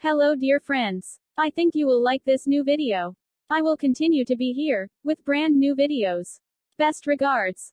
Hello dear friends. I think you will like this new video. I will continue to be here, with brand new videos. Best regards.